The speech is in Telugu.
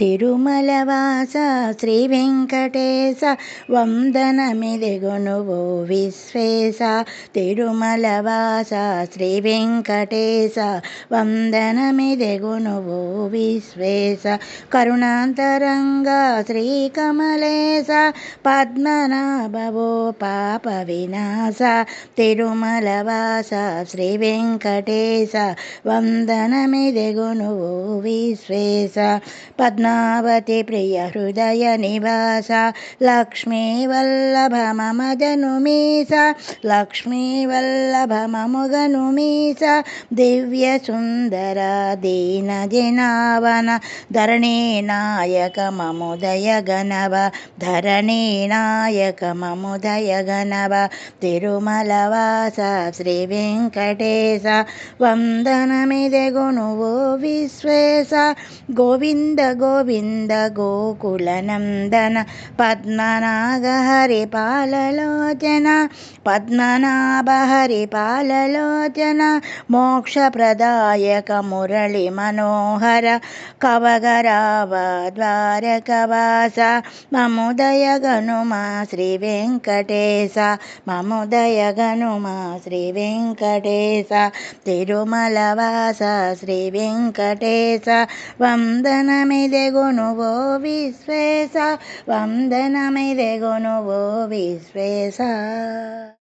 తిరుమలవాస శ్రీ వెంకటేశ వందనమిదెగునువో విశ్వేశ. తిరుమలవాస శ్రీ వెంకటేశ వందనమిదెగునువో విశ్వేశ. కరుణాంతరంగ శ్రీకమలేశ పద్మనాభవో పాప వినాశ. తిరుమలవాస శ్రీ వెంకటేశ వందనమిదెగునువో విశ్వేశ. పద్మావతి ప్రియ హృదయ నివాస లక్ష్మీ వల్లభ మమదనుమీస. లక్ష్మీ వల్లభ మముగనుమీస. దివ్య సుందర దీన జనావన ధరణీ నాయక మముదయ గణవ. ధరణీ నాయక మముదయ గణవ. తిరుమలవాస శ్రీ వెంకటేశ వందనమిదెగునువో విశ్వేశ. గోవింద గోవింద గోకులనందన పద్మనాభ హరి పాలలోచన. పద్మనాభ హరి పాలలోచన మోక్షప్రదాయక మురళి మనోహర కవగరావ ద్వారకవాస. మముదయ గనుమా శ్రీ వెంకటేశ. మముదయ గనుమా శ్రీ వెంకటేశ. తిరుమలవాస శ్రీ వెంకటేశ వందనమిదెగునువో విశ్వేశ. వందనమిదెగునువో విశ్వేశ.